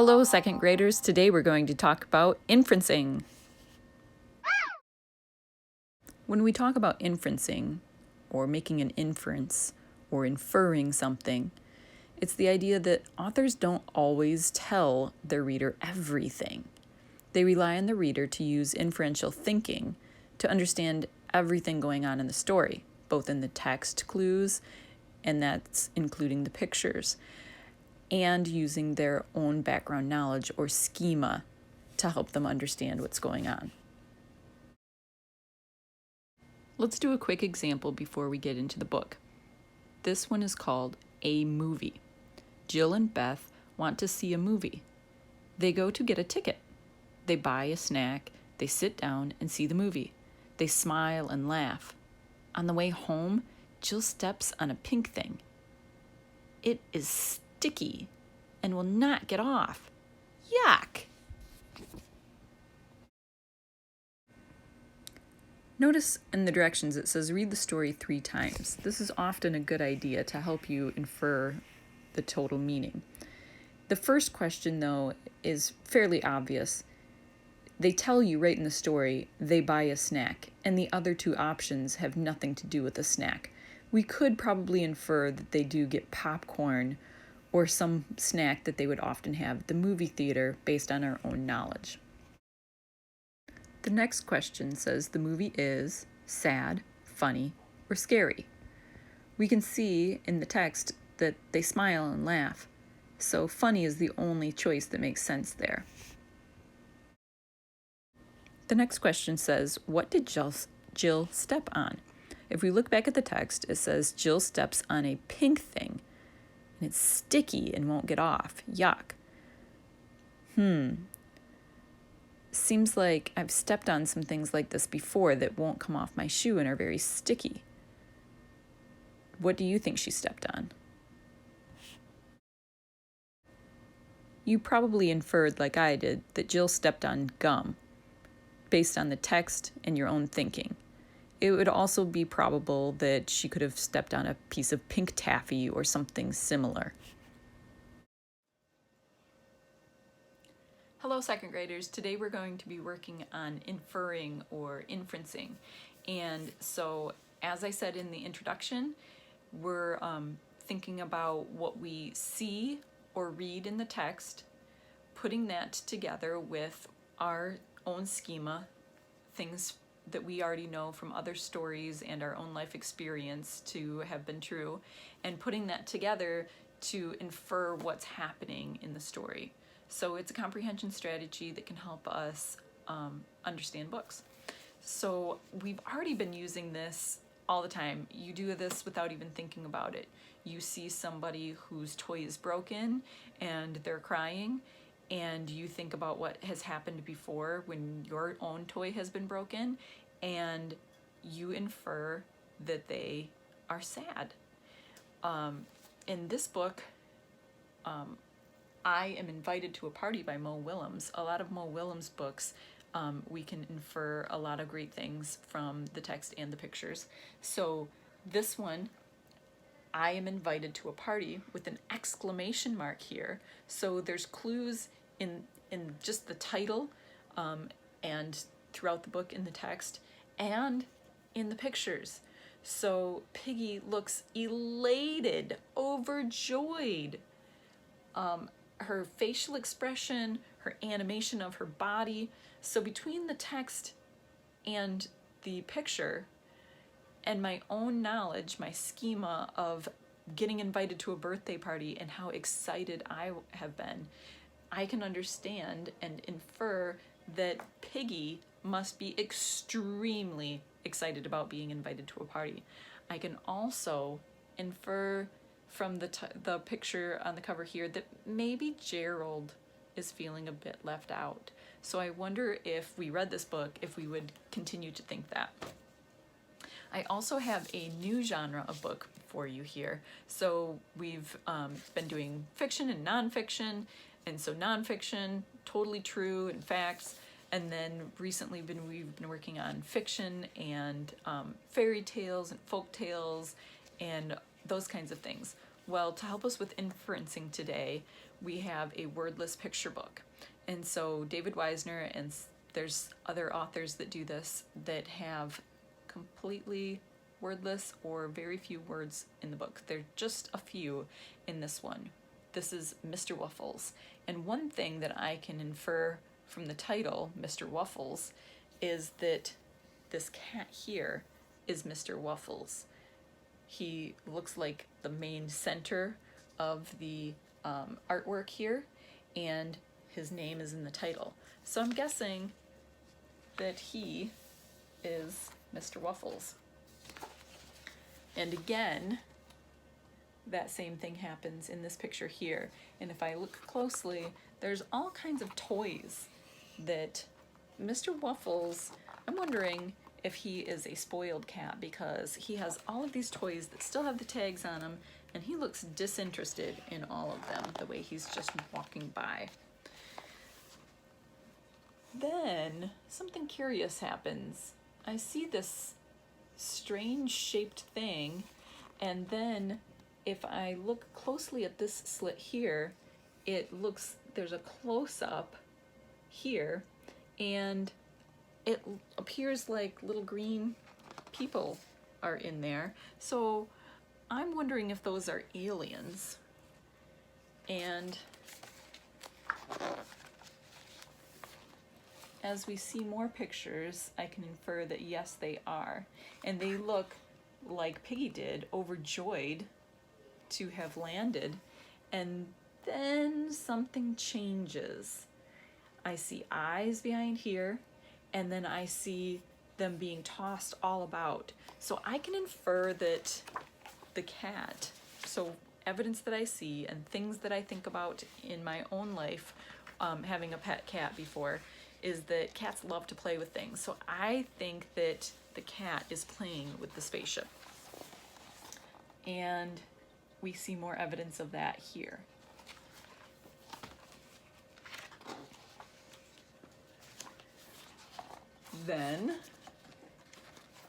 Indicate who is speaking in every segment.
Speaker 1: Hello, second graders. Today we're going to talk about inferencing. When we talk about inferencing, or making an inference, or inferring something, it's the idea that authors don't always tell their reader everything. They rely on the reader to use inferential thinking to understand everything going on in the story, both in the text clues, and that's including the pictures, and using their own background knowledge or schema to help them understand what's going on. Let's do a quick example before we get into the book. This one is called A Movie. Jill and Beth want to see a movie. They go to get a ticket. They buy a snack, they sit down and see the movie. They smile and laugh. On the way home, Jill steps on a pink thing. It is sticky and will not get off. Yuck! Notice in the directions it says read the story 3 times. This is often a good idea to help you infer the total meaning. The first question, though, is fairly obvious. They tell you right in the story they buy a snack, and the other 2 options have nothing to do with the snack. We could probably infer that they do get popcorn or some snack that they would often have at the movie theater based on our own knowledge. The next question says the movie is sad, funny, or scary. We can see in the text that they smile and laugh, so funny is the only choice that makes sense there. The next question says, what did Jill step on? If we look back at the text, it says Jill steps on a pink thing, and it's sticky and won't get off. Yuck. Seems like I've stepped on some things like this before that won't come off my shoe and are very sticky. What do you think she stepped on? You probably inferred, like I did, that Jill stepped on gum, based on the text and your own thinking. It would also be probable that she could have stepped on a piece of pink taffy or something similar. Hello, second graders. Today we're going to be working on inferring or inferencing. And so, as I said in the introduction, we're thinking about what we see or read in the text, putting that together with our own schema, things that we already know from other stories and our own life experience to have been true, and putting that together to infer what's happening in the story. So it's a comprehension strategy that can help us understand books. So we've already been using this all the time. You do this without even thinking about it. You see somebody whose toy is broken and they're crying, and you think about what has happened before when your own toy has been broken, and you infer that they are sad. In this book, I Am Invited to a Party by Mo Willems. A lot of Mo Willems books, we can infer a lot of great things from the text and the pictures. So this one, I am invited to a party, with an exclamation mark here. So there's clues in just the title and throughout the book in the text and in the pictures. So Piggy looks elated, overjoyed. Her facial expression, her animation of her body. So between the text and the picture and my own knowledge, my schema of getting invited to a birthday party and how excited I have been, I can understand and infer that Piggy must be extremely excited about being invited to a party. I can also infer from the picture on the cover here that maybe Gerald is feeling a bit left out. So I wonder if we read this book, if we would continue to think that. I also have a new genre of book for you here. So we've been doing fiction and nonfiction, and so nonfiction, totally true and facts, and then recently we've been working on fiction and fairy tales and folk tales and those kinds of things. Well, to help us with inferencing today, we have a wordless picture book. And so David Weisner, and there's other authors that do this, that have completely wordless or very few words in the book. There are just a few in this one. This is Mr. Waffles. And one thing that I can infer from the title, Mr. Waffles, is that this cat here is Mr. Waffles. He looks like the main center of the artwork here, and his name is in the title. So I'm guessing that he is Mr. Waffles. And again, that same thing happens in this picture here. And if I look closely, there's all kinds of toys that Mr. Waffles, I'm wondering if he is a spoiled cat, because he has all of these toys that still have the tags on them, and he looks disinterested in all of them, the way he's just walking by. Then something curious happens. I see this strange shaped thing, and then if I look closely at this slit here, there's a close-up here, and it appears like little green people are in there. So I'm wondering if those are aliens. And as we see more pictures, I can infer that yes, they are. And they look like Piggy did, overjoyed to have landed. And then something changes. I see eyes behind here, and then I see them being tossed all about. So I can infer that the cat, so evidence that I see and things that I think about in my own life, having a pet cat before, is that cats love to play with things. So I think that the cat is playing with the spaceship. And we see more evidence of that here. Then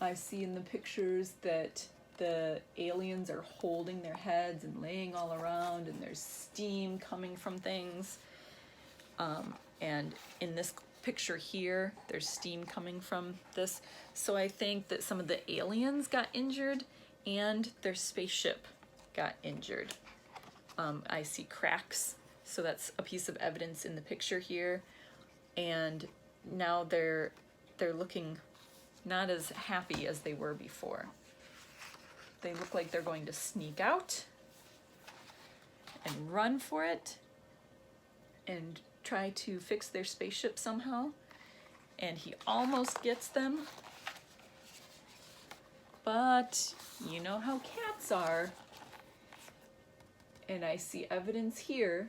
Speaker 1: I see in the pictures that the aliens are holding their heads and laying all around, and there's steam coming from things. And in this picture here, there's steam coming from this. So I think that some of the aliens got injured and their spaceship got injured. I see cracks, so that's a piece of evidence in the picture here. And now they're looking not as happy as they were before. They look like they're going to sneak out and run for it and try to fix their spaceship somehow. And he almost gets them. But you know how cats are. And I see evidence here.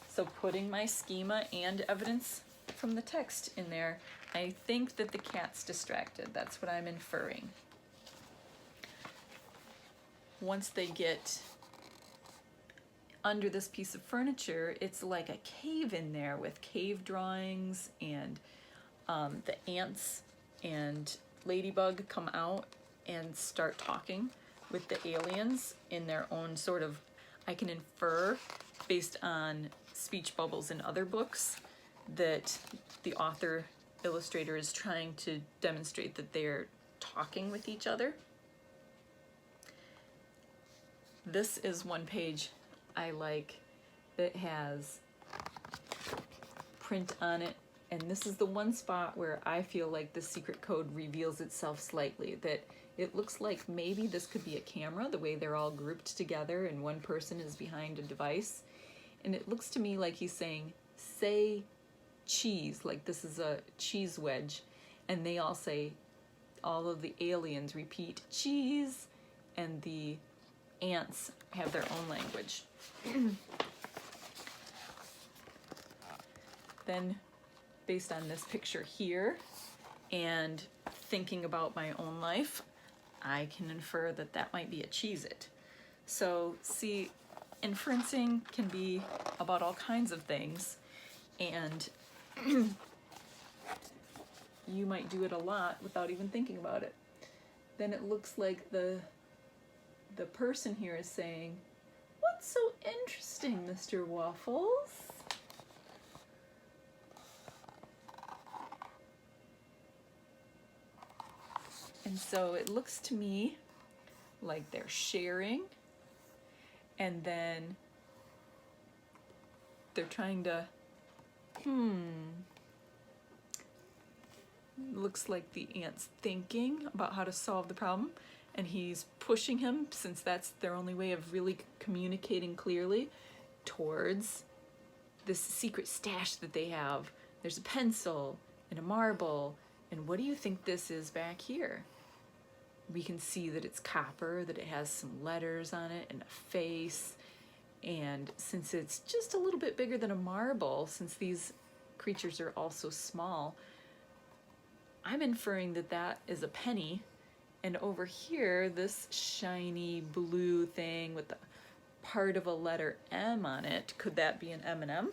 Speaker 1: So putting my schema and evidence from the text in there, I think that the cat's distracted. That's what I'm inferring. Once they get under this piece of furniture, it's like a cave in there with cave drawings, and the ants and Ladybug come out and start talking with the aliens in their own sort of, I can infer based on speech bubbles in other books, that the author illustrator is trying to demonstrate that they're talking with each other. This is one page I like that has print on it, and this is the one spot where I feel like the secret code reveals itself slightly, that it looks like maybe this could be a camera, the way they're all grouped together and one person is behind a device. And it looks to me like he's saying, say cheese, like this is a cheese wedge, and they all say, all of the aliens repeat cheese, and the ants have their own language. Then, based on this picture here, and thinking about my own life, I can infer that that might be a Cheez-It. So, see, inferencing can be about all kinds of things, and you might do it a lot without even thinking about it. Then it looks like the person here is saying, what That's so interesting, Mr. Waffles. And so it looks to me like they're sharing, and then they're trying to, looks like the ant's thinking about how to solve the problem, and he's pushing him, since that's their only way of really communicating clearly, towards this secret stash that they have. There's a pencil and a marble, and what do you think this is back here? We can see that it's copper, that it has some letters on it and a face, and since it's just a little bit bigger than a marble, since these creatures are also small, I'm inferring that that is a penny, and over here, this shiny blue thing with the part of a letter M on it, could that be an M&M?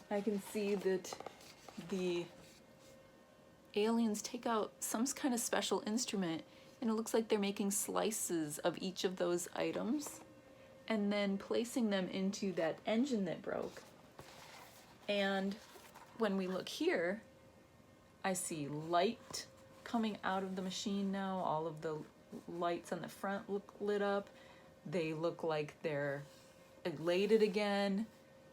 Speaker 1: I can see that the aliens take out some kind of special instrument, and it looks like they're making slices of each of those items and then placing them into that engine that broke. And when we look here, I see light coming out of the machine now. All of the lights on the front look lit up. They look like they're elated again,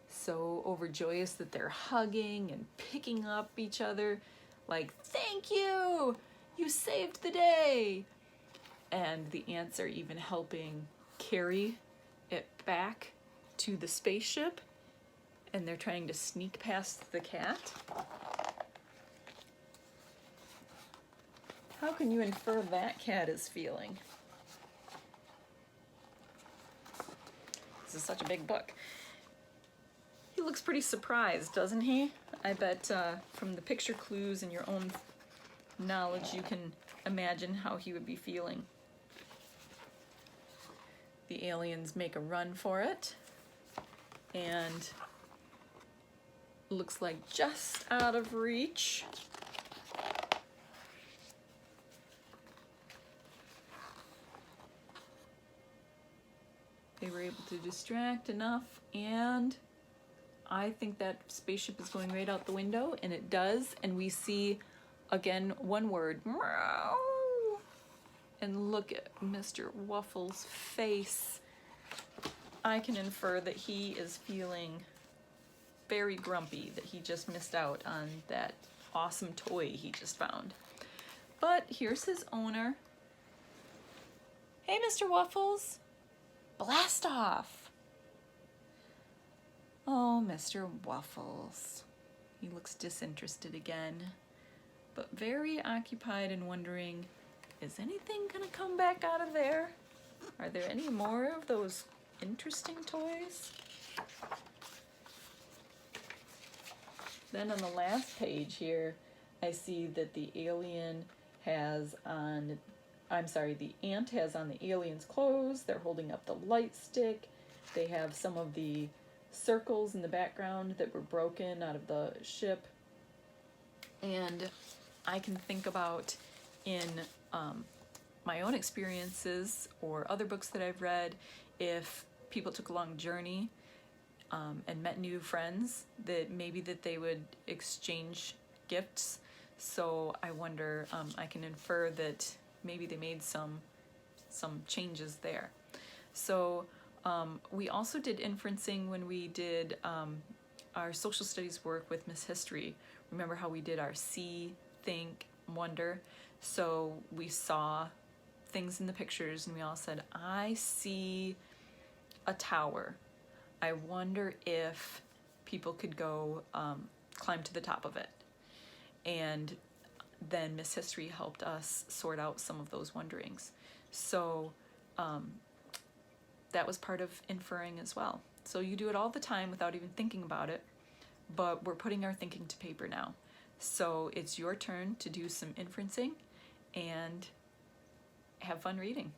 Speaker 1: so overjoyous that they're hugging and picking up each other, like, thank you, you saved the day. And the ants are even helping carry it back to the spaceship, and they're trying to sneak past the cat. How can you infer that cat is feeling? This is such a big book. He looks pretty surprised, doesn't he? I bet from the picture clues and your own knowledge, you can imagine how he would be feeling. The aliens make a run for it, and looks like just out of reach. They were able to distract enough, and I think that spaceship is going right out the window, and it does, and we see, again, one word, meow. And look at Mr. Waffles' face. I can infer that he is feeling very grumpy that he just missed out on that awesome toy he just found. But here's his owner. Hey, Mr. Waffles, blast off. Oh, Mr. Waffles. He looks disinterested again, but very occupied and wondering, is anything gonna come back out of there? Are there any more of those interesting toys? Then on the last page here, I see that the alien has on, the ant has on the alien's clothes. They're holding up the light stick. They have some of the circles in the background that were broken out of the ship. And I can think about in my own experiences or other books that I've read, if people took a long journey and met new friends, that maybe that they would exchange gifts. So I wonder, I can infer that maybe they made some changes there. So we also did inferencing when we did our social studies work with Miss History. Remember how we did our see, think, wonder? So we saw things in the pictures and we all said, I see a tower. I wonder if people could go climb to the top of it. And then Miss History helped us sort out some of those wonderings. So that was part of inferring as well. So you do it all the time without even thinking about it, but we're putting our thinking to paper now. So it's your turn to do some inferencing and have fun reading.